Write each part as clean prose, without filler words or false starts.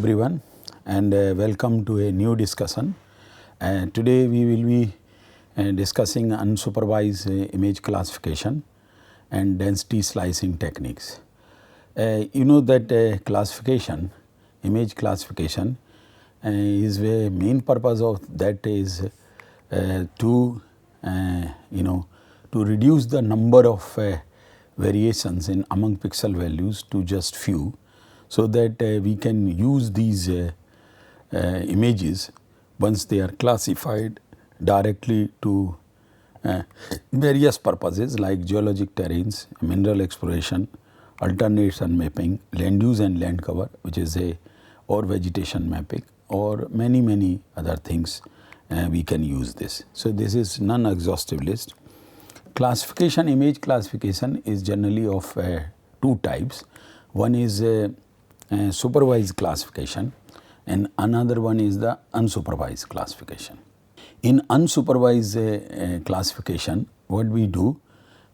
everyone, and welcome to a new discussion. Today we will be discussing unsupervised image classification and density slicing techniques. You know that classification, image classification is the main purpose of that is to reduce the number of variations in among pixel values to just few, so that we can use these images once they are classified directly to various purposes like geologic terrains, mineral exploration, alternate sun mapping, land use and land cover, which is or vegetation mapping, or many other things we can use this. So this is non-exhaustive list. Classification, image classification is generally of two types. One is supervised classification and another one is the unsupervised classification. In unsupervised classification, what we do,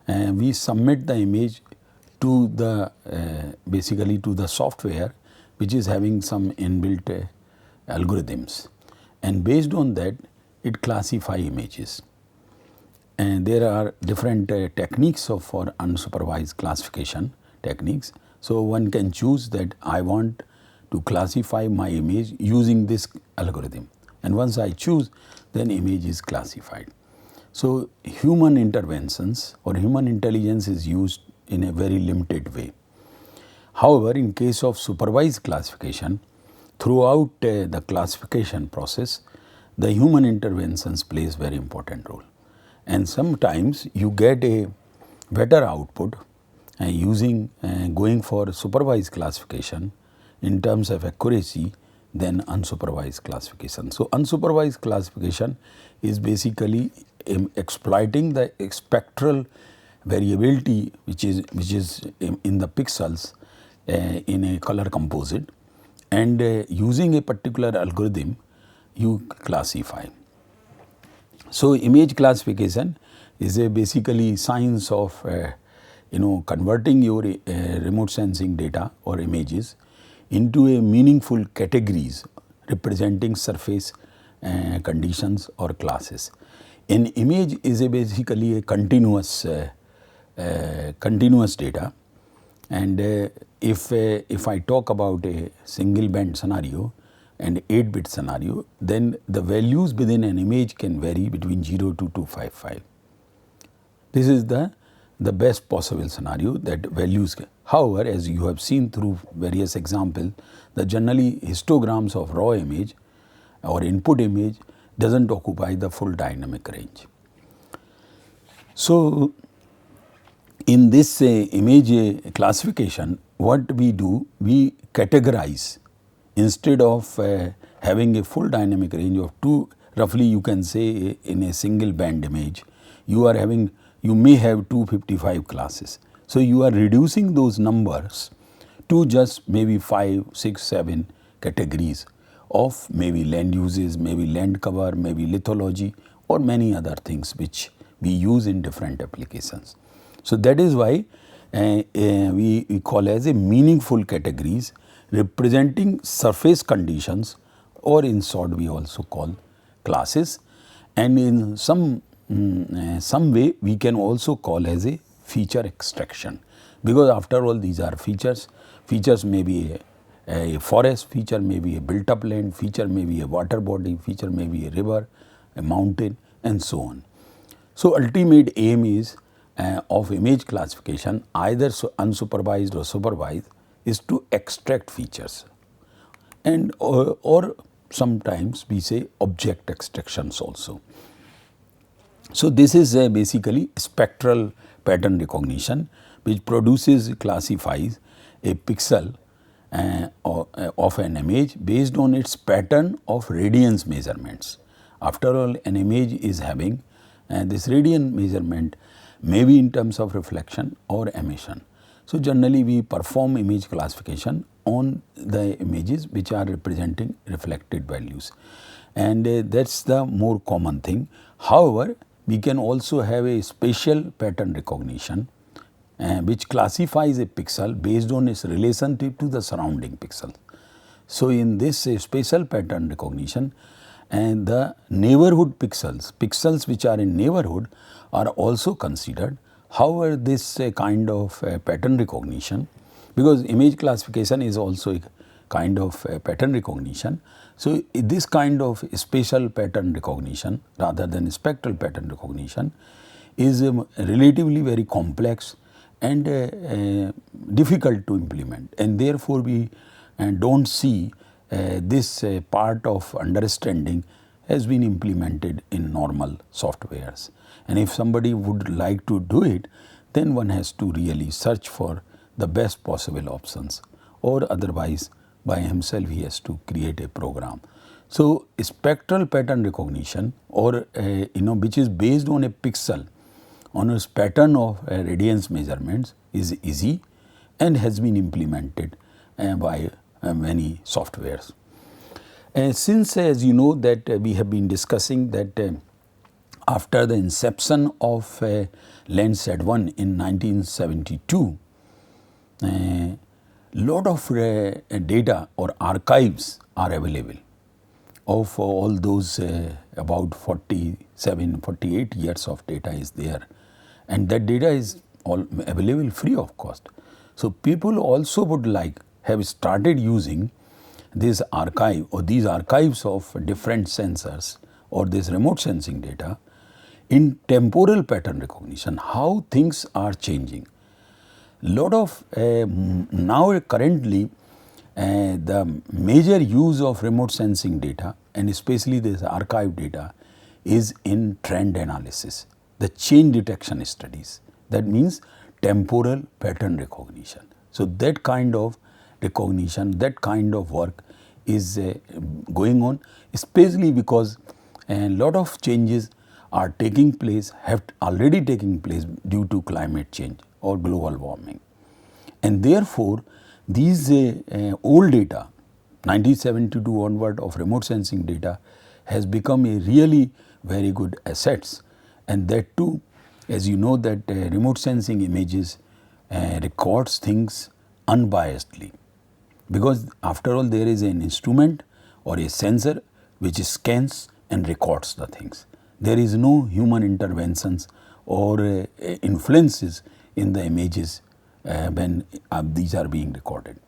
we submit the image to the basically to the software which is having some inbuilt algorithms, and based on that it classify images. And there are different techniques for unsupervised classification techniques. So one can choose that I want to classify my image using this algorithm, and once I choose, then image is classified. So human interventions or human intelligence is used in a very limited way. However, in case of supervised classification, throughout the classification process, the human interventions plays very important role. And sometimes you get a better output going for supervised classification in terms of accuracy than unsupervised classification. So unsupervised classification is basically exploiting the spectral variability which is in the pixels in a color composite, and using a particular algorithm you classify. So image classification is basically science of converting your remote sensing data or images into a meaningful categories representing surface conditions or classes. An image is basically a continuous data, and if I talk about a single band scenario and 8-bit scenario, then the values within an image can vary between 0 to 255. This is the best possible scenario that values can. However, as you have seen through various examples, the generally histograms of raw image or input image doesn't occupy the full dynamic range. So in this image classification, what we do, we categorize. Instead of having a full dynamic range of two, roughly you can say in a single band image, you may have 255 classes. So you are reducing those numbers to just maybe 5, 6, 7 categories of maybe land uses, maybe land cover, maybe lithology, or many other things which we use in different applications. So that is why we call as a meaningful categories representing surface conditions, or in short we also call classes, and in some way we can also call as a feature extraction, because after all these are features. Features may be a forest, feature may be a built up land, feature may be a water body, feature may be a river, a mountain, and so on. So ultimate aim is of image classification, either unsupervised or supervised, is to extract features, and or sometimes we say object extractions also. So this is basically spectral pattern recognition, which classifies a pixel of an image based on its pattern of radiance measurements. After all, an image is having this radiance measurement may be in terms of reflection or emission. So generally we perform image classification on the images which are representing reflected values, and that's the more common thing. However, we can also have a spatial pattern recognition which classifies a pixel based on its relationship to the surrounding pixel. So in this spatial pattern recognition, and the neighborhood pixels which are in neighborhood are also considered. However, this kind of pattern recognition, because image classification is also a kind of pattern recognition. So this kind of spatial pattern recognition rather than spectral pattern recognition is relatively very complex and difficult to implement, and therefore we don't see this part of understanding has been implemented in normal softwares. And if somebody would like to do it, then one has to really search for the best possible options, or otherwise by himself he has to create a program. So spectral pattern recognition, or which is based on a pixel, on a pattern of radiance measurements, is easy and has been implemented by many softwares. Since, as you know, that we have been discussing that after the inception of Landsat 1 in 1972, lot of data or archives are available of all those about 47, 48 years of data is there, and that data is all available free of cost. So people also would have started using this archive or these archives of different sensors or this remote sensing data in temporal pattern recognition, how things are changing. Lot of now currently the major use of remote sensing data, and especially this archive data, is in trend analysis, the change detection studies. That means temporal pattern recognition. So that kind of recognition, that kind of work is going on, especially because a lot of changes are taking place, have already taken place due to climate change or global warming. And therefore, these old data, 1972 onward of remote sensing data, has become a really very good assets, and that too, as you know, that remote sensing images records things unbiasedly, because after all there is an instrument or a sensor which scans and records the things. There is no human interventions or influences in the images when these are being recorded.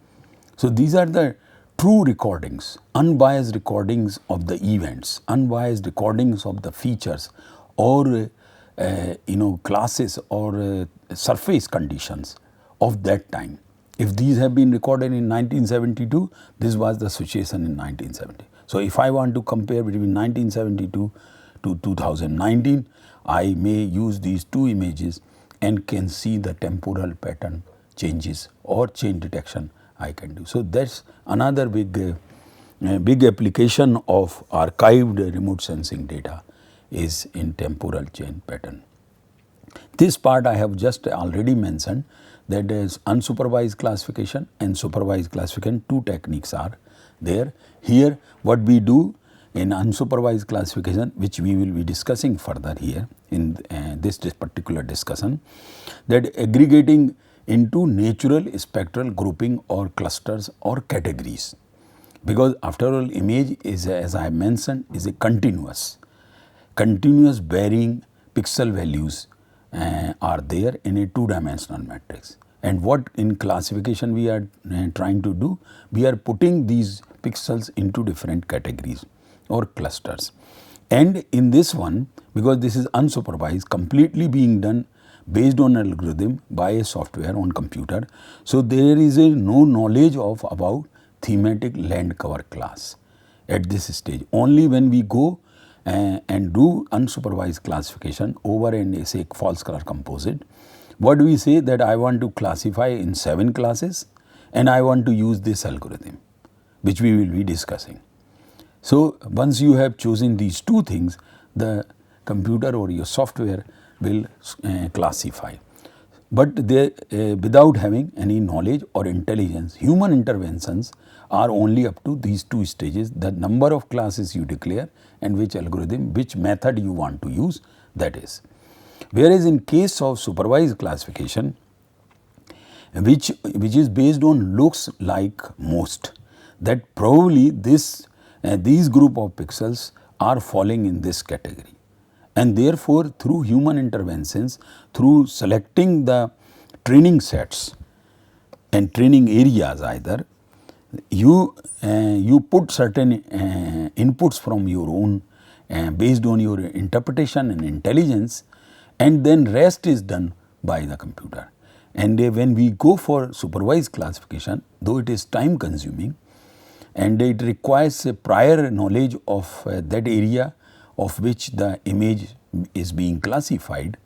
So these are the true recordings, unbiased recordings of the events, unbiased recordings of the features or classes or surface conditions of that time. If these have been recorded in 1972, this was the situation in 1970. So if I want to compare between 1972 to 2019, I may use these two images and can see the temporal pattern changes or change detection I can do. So that's another big application of archived remote sensing data is in temporal change pattern. This part I have just already mentioned, that is unsupervised classification and supervised classification. Two techniques are there. Here what we do in unsupervised classification, which we will be discussing further here in this particular discussion, that aggregating into natural spectral grouping or clusters or categories, because after all image is, as I mentioned, is a continuous varying pixel values are there in a two-dimensional matrix. And what in classification we are trying to do, we are putting these pixels into different categories or clusters. And in this one, because this is unsupervised, completely being done based on algorithm by a software on computer, so there is no knowledge of about thematic land cover class at this stage. Only when we go and do unsupervised classification over and say false color composite, what do we say, that I want to classify in 7 classes and I want to use this algorithm, which we will be discussing. So once you have chosen these two things, the computer or your software will classify. But they, without having any knowledge or intelligence, human interventions are only up to these two stages: the number of classes you declare and which algorithm, which method you want to use, that is. Whereas in case of supervised classification, which is based on looks like most, that probably these group of pixels are falling in this category. And therefore, through human interventions, through selecting the training sets and training areas either, you put certain inputs from your own based on your interpretation and intelligence, and then rest is done by the computer. And when we go for supervised classification, though it is time consuming and it requires a prior knowledge of that area of which the image is being classified,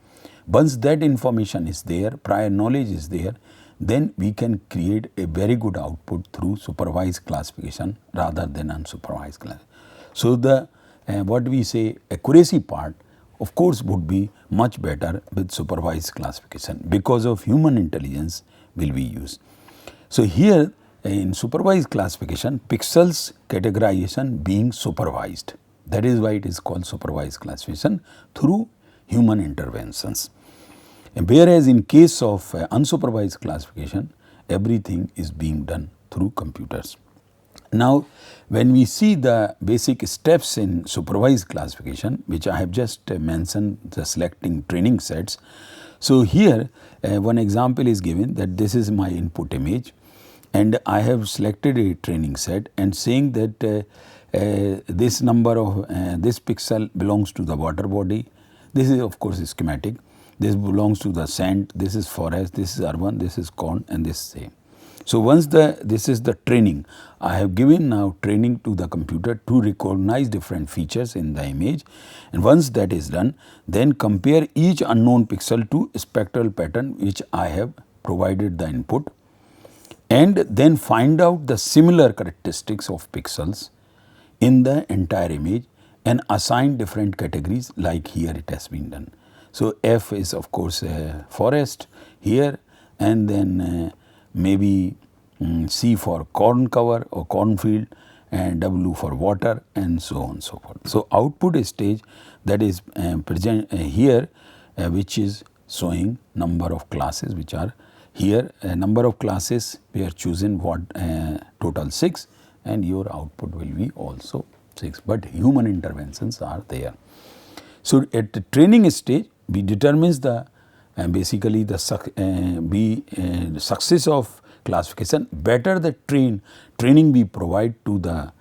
once that information is there, prior knowledge is there, then we can create a very good output through supervised classification rather than unsupervised classification. So the what we say accuracy part of course would be much better with supervised classification because of human intelligence will be used. So here in supervised classification, pixels categorization being supervised, that is why it is called supervised classification through human interventions. And whereas in case of unsupervised classification, everything is being done through computers. Now, when we see the basic steps in supervised classification, which I have just mentioned, the selecting training sets. So here one example is given that this is my input image and I have selected a training set and saying that this number of this pixel belongs to the water body. This is of course schematic. This belongs to the sand, this is forest, this is urban, this is corn, and this same. So once this is the training, I have given now training to the computer to recognize different features in the image, and once that is done, then compare each unknown pixel to spectral pattern which I have provided the input, and then find out the similar characteristics of pixels in the entire image and assign different categories like here it has been done. So F is of course forest here, and then maybe C for corn cover or cornfield, and W for water, and so on and so forth. So output stage that is present here which is showing number of classes which are here, number of classes we are choosing what total 6, and your output will be also 6, but human interventions are there. So at the training stage we determines the basically the success of classification. Better the training we provide to the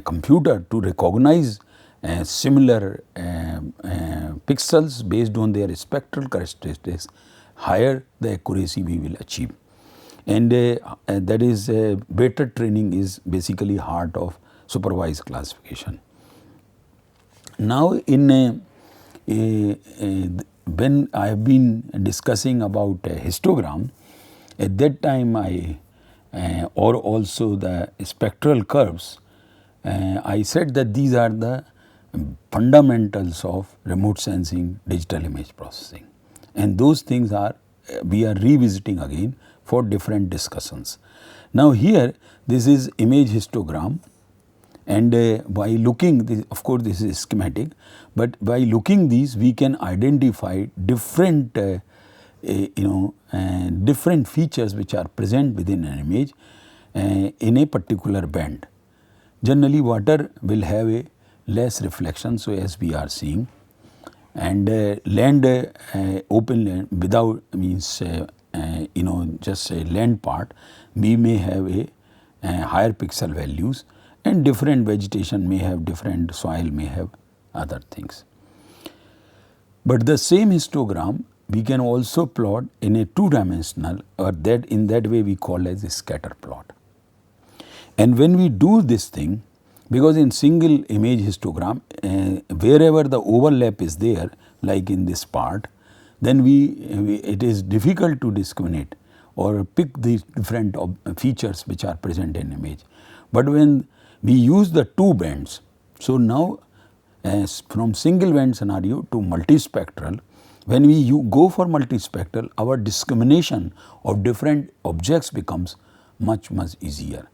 computer to recognize similar pixels based on their spectral characteristics, higher the accuracy we will achieve. And that is better training is basically heart of supervised classification. Now in when I have been discussing about histogram, at that time or also the spectral curves, I said that these are the fundamentals of remote sensing digital image processing, and those things are we are revisiting again for different discussions. Now here this is image histogram, and by looking this, of course this is schematic, but by looking these we can identify different different features which are present within an image in a particular band. Generally water will have a less reflection, so as we are seeing, and land open land without means just a land part, we may have a higher pixel values, and different vegetation may have different, soil may have other things. But the same histogram we can also plot in a two-dimensional, or that in that way we call as a scatter plot. And when we do this thing, because in single image histogram wherever the overlap is there, like in this part, then it is difficult to discriminate or pick these different features which are present in image. But when we use the two bands, so now from single band scenario to multispectral, when we go for multispectral, our discrimination of different objects becomes much easier.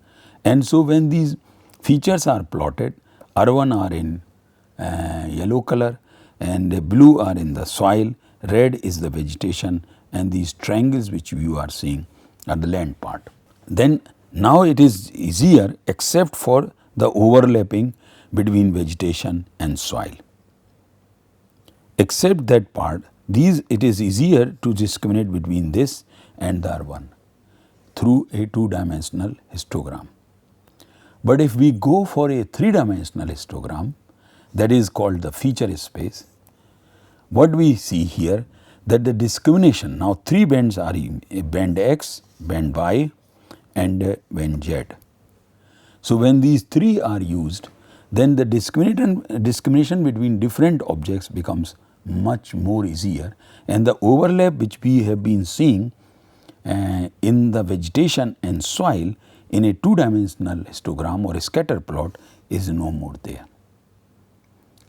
And so when these features are plotted, urban are in yellow color, and blue are in the soil, red is the vegetation, and these triangles which you are seeing are the land part. Then Now it is easier except for the overlapping between vegetation and soil. Except that part, it is easier to discriminate between this and the R1 through a two-dimensional histogram. But if we go for a three-dimensional histogram, that is called the feature space, what we see here that the discrimination, now three bands are band X, band Y and band Z. So, when these three are used, then the discrimination between different objects becomes much more easier, and the overlap which we have been seeing in the vegetation and soil in a two-dimensional histogram or a scatter plot is no more there,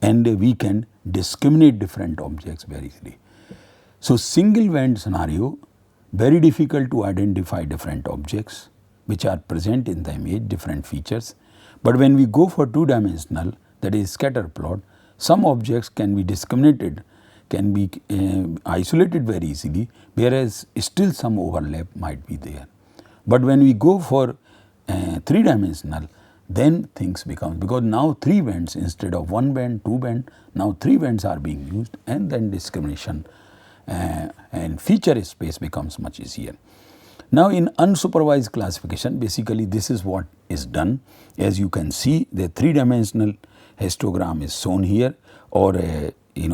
and we can discriminate different objects very easily. So, single band scenario, very difficult to identify different objects which are present in the image, different features. But when we go for two-dimensional, that is scatter plot, some objects can be discriminated, can be isolated very easily, whereas still some overlap might be there. But when we go for three-dimensional, then things become, because now three bands instead of one band, two band, now three bands are being used, and then discrimination and feature space becomes much easier. Now, in unsupervised classification, basically this is what is done. As you can see, the three-dimensional histogram is shown here, or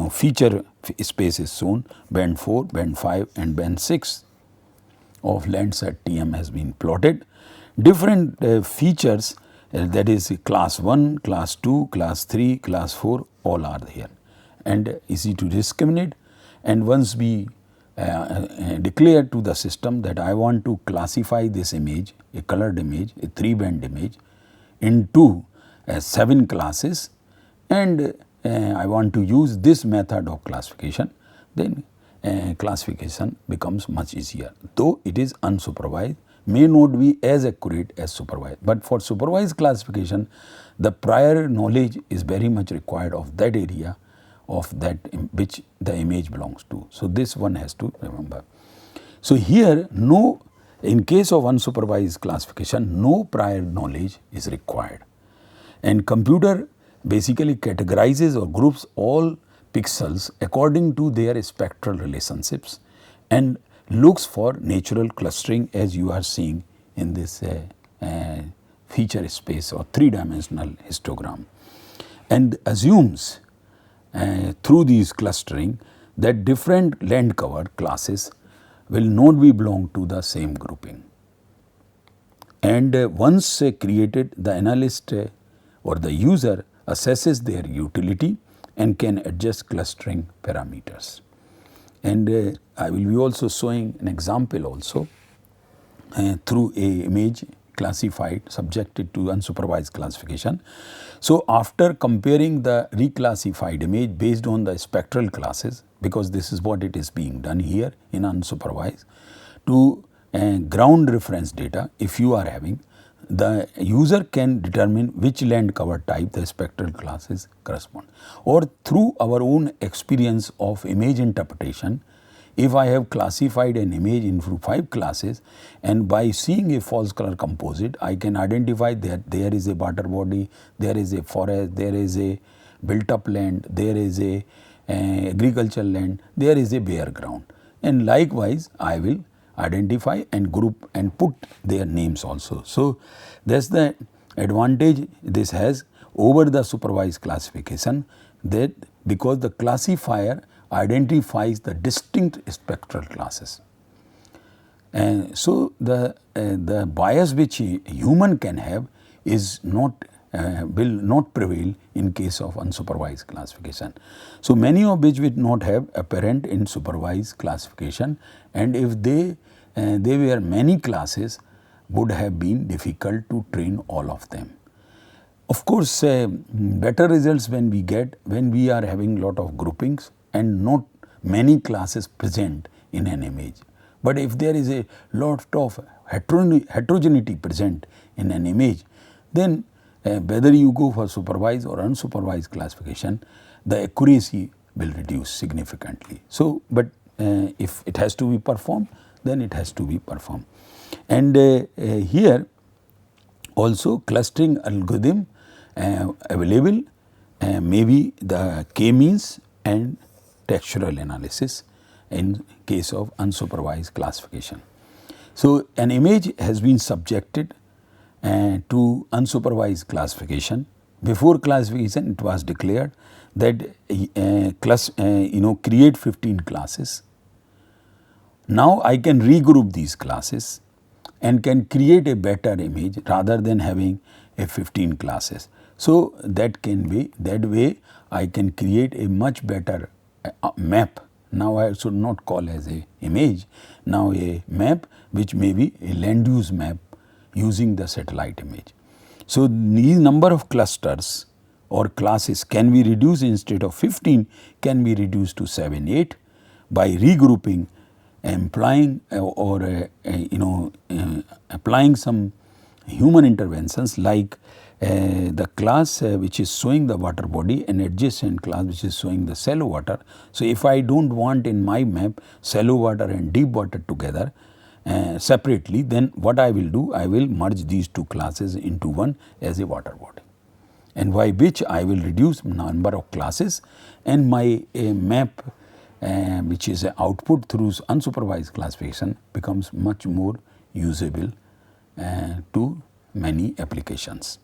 feature space is shown, band 4, band 5 and band 6 of Landsat TM has been plotted. Different features, that is class 1, class 2, class 3, class 4, all are here and easy to discriminate. And once we declare to the system that I want to classify this image, a colored image, a three-band image, into 7 classes, and I want to use this method of classification, then classification becomes much easier. Though it is unsupervised, may not be as accurate as supervised, but for supervised classification, the prior knowledge is very much required of that area of that which the image belongs to. So, this one has to remember. So, here in case of unsupervised classification, no prior knowledge is required, and computer basically categorizes or groups all pixels according to their spectral relationships and looks for natural clustering, as you are seeing in this feature space or three-dimensional histogram, and assumes through these clustering that different land cover classes will not be belong to the same grouping. And once created, the analyst or the user assesses their utility and can adjust clustering parameters. And I will be also showing an example also through a image classified subjected to unsupervised classification. So, after comparing the reclassified image based on the spectral classes, because this is what it is being done here in unsupervised, to ground reference data, if you are having, the user can determine which land cover type the spectral classes correspond, or through our own experience of image interpretation. If I have classified an image into 5 classes, and by seeing a false color composite, I can identify that there is a water body, there is a forest, there is a built up land, there is a agricultural land, there is a bare ground, and likewise I will identify and group and put their names also. So, that is the advantage this has over the supervised classification, that because the classifier identifies the distinct spectral classes. And so, the bias which a human can have is not will not prevail in case of unsupervised classification. So, many of which will not have apparent in supervised classification, and if they were many classes, would have been difficult to train all of them. Of course, better results when we get when we are having lot of groupings and not many classes present in an image. But if there is a lot of heterogeneity present in an image, then whether you go for supervised or unsupervised classification, the accuracy will reduce significantly. So, but if it has to be performed, then it has to be performed. And here Also clustering algorithm available, maybe the k-means and textual analysis in case of unsupervised classification. So, an image has been subjected to unsupervised classification. Before classification, it was declared that create 15 classes. Now, I can regroup these classes and can create a better image rather than having a 15 classes. So, that way I can create a much better map. Now, I should not call as a image, now a map which may be a land use map using the satellite image. So, these number of clusters or classes can be reduced, instead of 15 can be reduced to 7, 8 by regrouping, applying applying some human interventions like the class which is showing the water body and adjacent class which is showing the shallow water. So, if I do not want in my map shallow water and deep water together separately, then what I will do, I will merge these two classes into one as a water body, and by which I will reduce number of classes, and my map which is output through unsupervised classification becomes much more usable to many applications.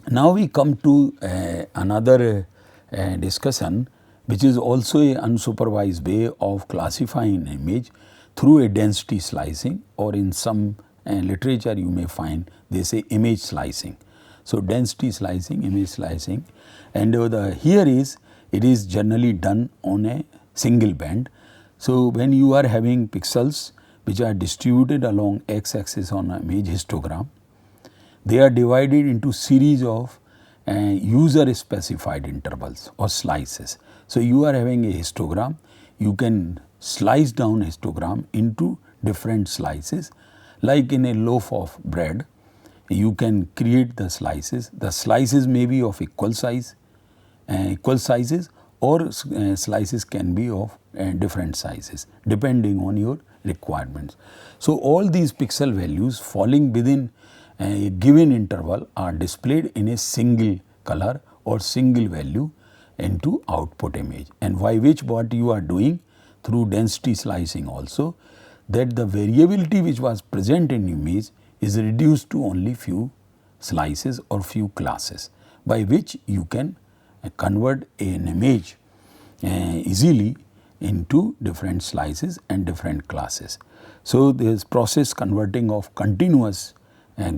Now, we come to another discussion which is also a unsupervised way of classifying an image through a density slicing, or in some literature you may find they say image slicing. So, density slicing, image slicing, and it is generally done on a single band. So, when you are having pixels which are distributed along x axis on an image histogram, they are divided into series of user specified intervals or slices. So, you are having a histogram, you can slice down histogram into different slices, like in a loaf of bread you can create the slices. The slices may be of equal sizes, or slices can be of different sizes depending on your requirements. So, all these pixel values falling within a given interval are displayed in a single color or single value into output image, and by which what you are doing through density slicing also, that the variability which was present in image is reduced to only few slices or few classes, by which you can convert an image easily into different slices and different classes. So, this process converting of continuous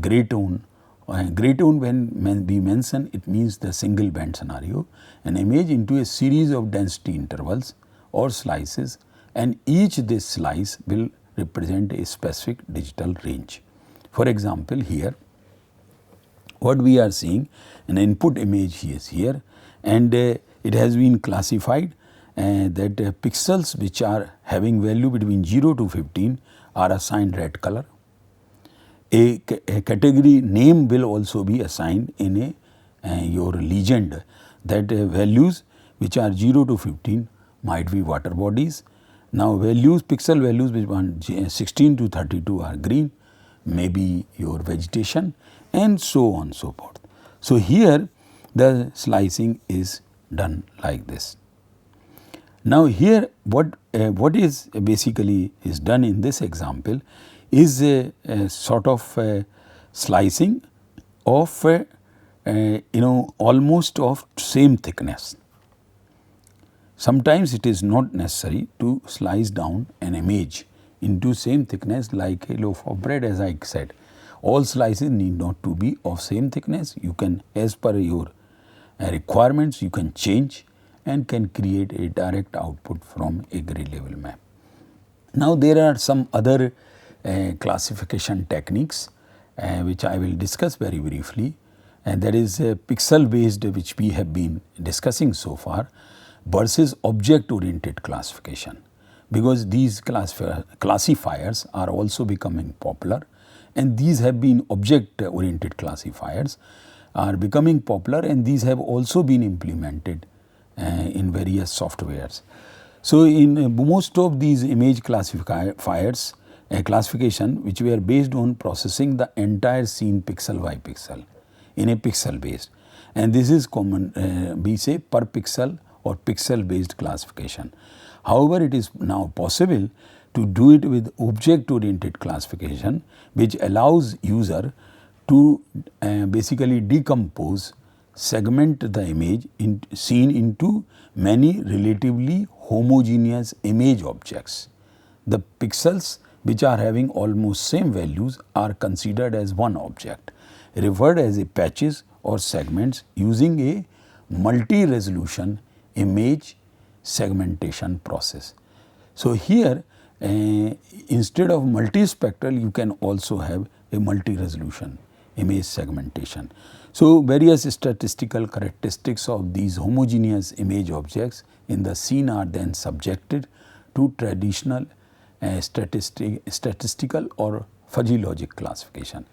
gray tone, when we mention, it means the single band scenario, an image into a series of density intervals or slices, and each this slice will represent a specific digital range. For example, here what we are seeing, an input image is here, and it has been classified that pixels which are having value between 0 to 15 are assigned red color. A category name will also be assigned in your legend, that values which are 0 to 15 might be water bodies. Now, pixel values which are 16 to 32 are green, maybe your vegetation, and so on so forth. So, here the slicing is done like this. Now, here what is basically is done in this example is a sort of slicing of almost of same thickness. Sometimes it is not necessary to slice down an image into same thickness like a loaf of bread, as I said. All slices need not to be of same thickness. You can, as per your requirements, you can change and can create a direct output from a grid level map. Now, there are some other classification techniques which I will discuss very briefly, and that is pixel based, which we have been discussing so far, versus object oriented classification, because these classifiers are also becoming popular, and these have been object oriented classifiers are becoming popular, and these have also been implemented in various softwares. So, in most of these image classifiers, classification which were based on processing the entire scene pixel by pixel in a pixel based, and this is common we say per pixel or pixel based classification. However, it is now possible to do it with object oriented classification, which allows user to basically decompose, segment the image seen into many relatively homogeneous image objects. The pixels which are having almost same values are considered as one object, referred as a patches or segments using a multi-resolution image segmentation process. So, here instead of multispectral you can also have a multi-resolution image segmentation. So, various statistical characteristics of these homogeneous image objects in the scene are then subjected to traditional statistical or fuzzy logic classification.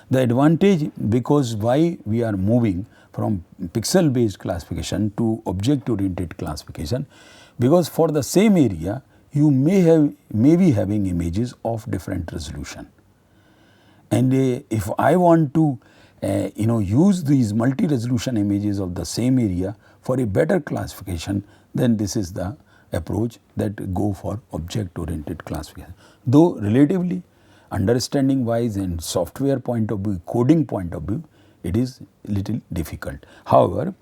The advantage, because why we are moving from pixel based classification to object oriented classification, because for the same area you may be having images of different resolution, and if I want to use these multi resolution images of the same area for a better classification, then this is the approach that go for object oriented classification. Though relatively understanding wise and software point of view, coding point of view, it is little difficult. However,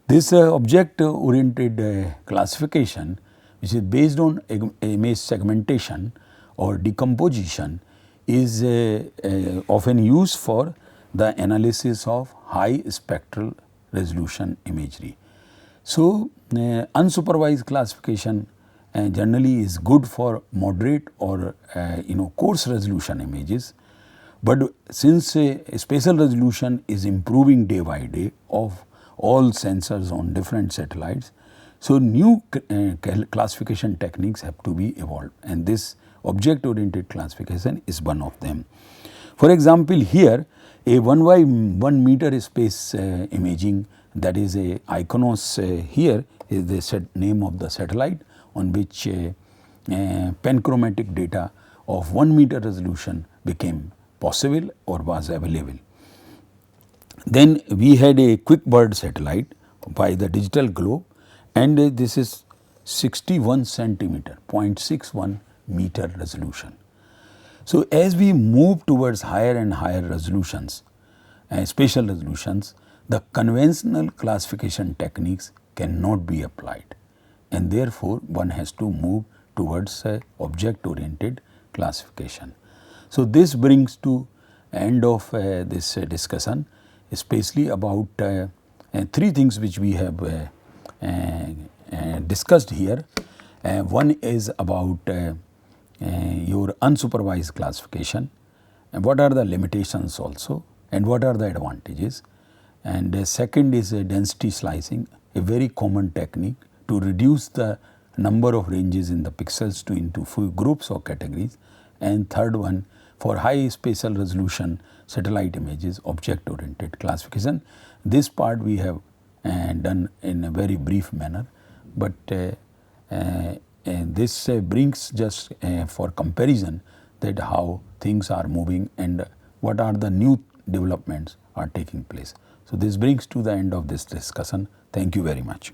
this object oriented classification, which is based on image segmentation or decomposition, is often used for the analysis of high spectral resolution imagery. So, unsupervised classification generally is good for moderate or coarse resolution images, but since spatial resolution is improving day by day of all sensors on different satellites, so new classification techniques have to be evolved, and this object oriented classification is one of them. For example, here a 1 by 1 meter space imaging, that is a Iconos here is the name of the satellite on which panchromatic data of 1 meter resolution became possible or was available. Then we had a quick bird satellite by the digital globe, and this is 61 centimeter 0.61 meter resolution. So, as we move towards higher and higher resolutions, spatial resolutions, the conventional classification techniques cannot be applied, and therefore one has to move towards object oriented classification. So, this brings to end of this discussion, especially about three things which we have discussed here. One is about your unsupervised classification, and what are the limitations also, and what are the advantages. And second is density slicing, a very common technique to reduce the number of ranges in the pixels to into few groups or categories. And third one, for high spatial resolution satellite images, object oriented classification. This part we have done in a very brief manner, but this brings just for comparison that how things are moving and what are the new developments are taking place. So, this brings to the end of this discussion. Thank you very much.